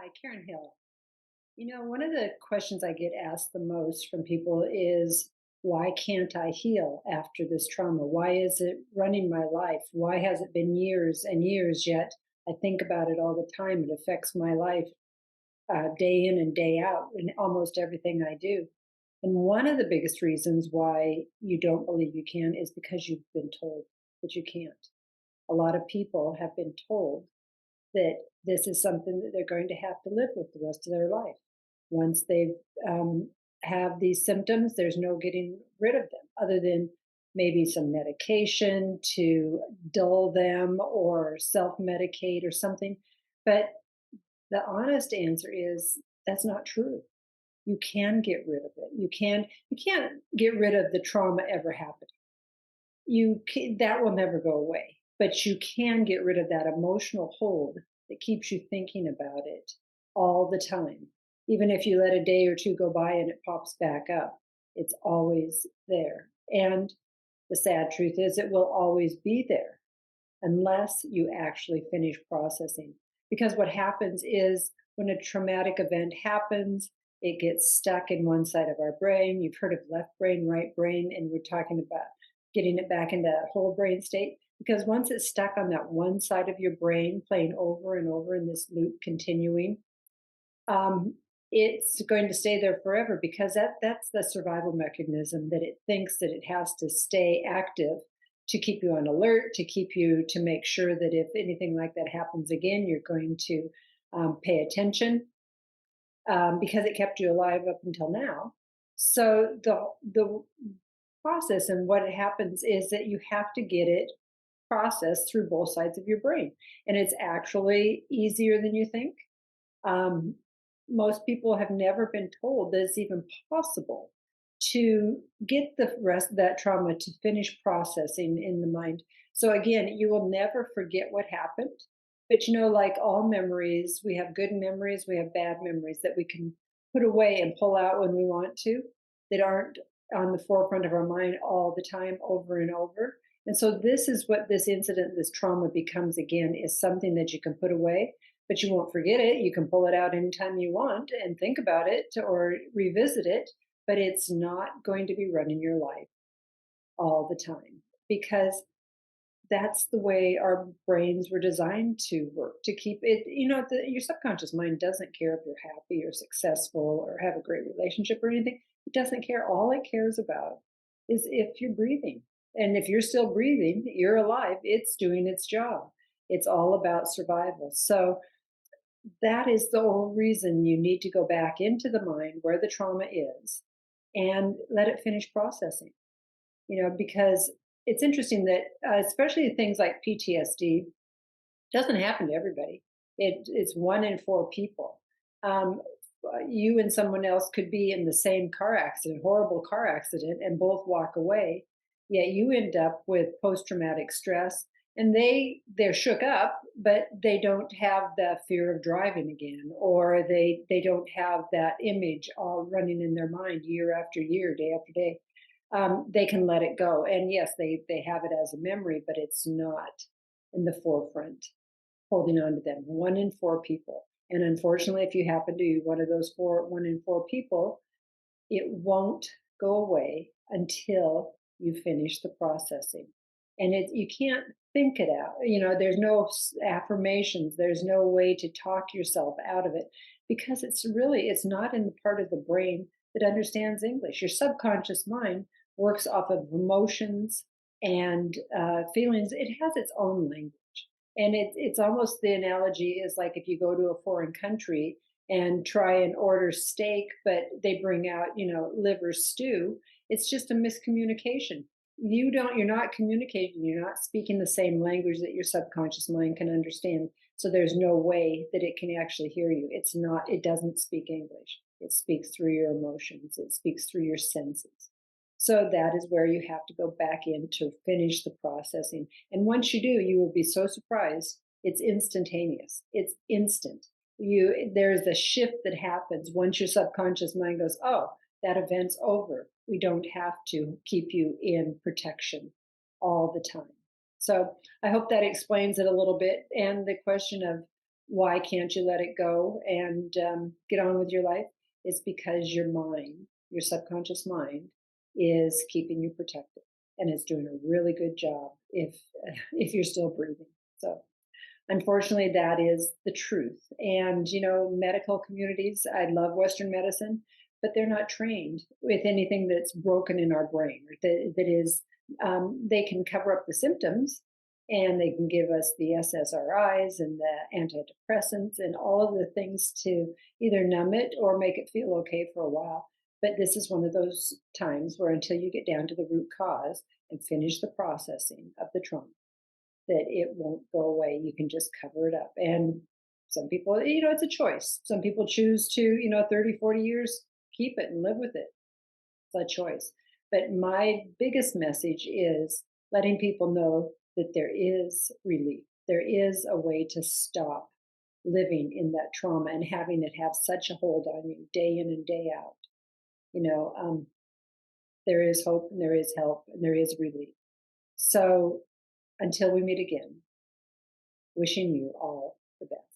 Hi, Karen Hill. One of the questions I get asked the most from people is, why can't I heal after this trauma? Why is it running my life? Why has it been years and years yet? I think about it all the time. It affects my life day in and day out in almost everything I do. And one of the biggest reasons why you don't believe you can is because you've been told that you can't. A lot of people have been told that this is something that they're going to have to live with the rest of their life. Once they have these symptoms, there's no getting rid of them other than maybe some medication to dull them or self medicate or something. But the honest answer is that's not true. You can get rid of it. You can't get rid of the trauma ever happening. That will never go away, but you can get rid of that emotional hold that keeps you thinking about it all the time. Even if you let a day or two go by and it pops back up, it's always there. And the sad truth is, it will always be there unless you actually finish processing. Because what happens is when a traumatic event happens, it gets stuck in one side of our brain. You've heard of left brain, right brain, and we're talking about getting it back into that whole brain state. Because once it's stuck on that one side of your brain, playing over and over in this loop continuing, um, it's going to stay there forever because that's the survival mechanism that it thinks that it has to stay active to keep you on alert, to keep you to make sure that if anything like that happens again, you're going to pay attention because it kept you alive up until now. So the process and what happens is that you have to get it processed through both sides of your brain, and it's actually easier than you think. Um, Most people have never been told that it's even possible to get the rest of that trauma to finish processing in the mind. So again, you will never forget what happened. But like all memories, we have good memories, we have bad memories that we can put away and pull out when we want to, that aren't on the forefront of our mind all the time, over and over. And so this is what this incident, this trauma becomes again, is something that you can put away, but you won't forget it. You can pull it out anytime you want and think about it or revisit it, but it's not going to be running your life all the time because that's the way our brains were designed to work to keep it. Your subconscious mind doesn't care if you're happy or successful or have a great relationship or anything. It doesn't care. All it cares about is if you're breathing. And if you're still breathing, you're alive, it's doing its job. It's all about survival. So that is the whole reason you need to go back into the mind where the trauma is and let it finish processing. Because it's interesting that, especially things like PTSD, doesn't happen to everybody. It's 1 in 4 people. You and someone else could be in the same car accident, horrible car accident, and both walk away. Yet you end up with post traumatic stress, and they're shook up, but they don't have the fear of driving again, or they don't have that image all running in their mind year after year, day after day. They can let it go, and yes, they have it as a memory, but it's not in the forefront holding on to them. 1 in 4 people. And unfortunately, if you happen to be one of those 1 in 4 people, it won't go away until you finish the processing. And you can't think it out. There's no affirmations. There's no way to talk yourself out of it because it's not in the part of the brain that understands English. Your subconscious mind works off of emotions and feelings. It has its own language. And it's almost, the analogy is like if you go to a foreign country and try and order steak, but they bring out, liver stew. It's just a miscommunication. You're not communicating, you're not speaking the same language that your subconscious mind can understand. So there's no way that it can actually hear you. It doesn't speak English. It speaks through your emotions, it speaks through your senses. So that is where you have to go back in to finish the processing. And once you do, you will be so surprised. It's instantaneous. It's instant. There's a shift that happens once your subconscious mind goes, oh, that event's over. We don't have to keep you in protection all the time. So I hope that explains it a little bit. And the question of why can't you let it go and get on with your life? It's because your mind, your subconscious mind, is keeping you protected, and it's doing a really good job if if you're still breathing. So unfortunately, that is the truth. And, medical communities, I love Western medicine, but they're not trained with anything that's broken in our brain, or that is, they can cover up the symptoms and they can give us the SSRIs and the antidepressants and all of the things to either numb it or make it feel okay for a while. But this is one of those times where until you get down to the root cause and finish the processing of the trauma, that it won't go away. You can just cover it up. And some people, it's a choice. Some people choose to, 30, 40 years, keep it and live with it. It's a choice. But my biggest message is letting people know that there is relief. There is a way to stop living in that trauma and having it have such a hold on you day in and day out. You know, um, there is hope and there is help and there is relief. So until we meet again, wishing you all the best.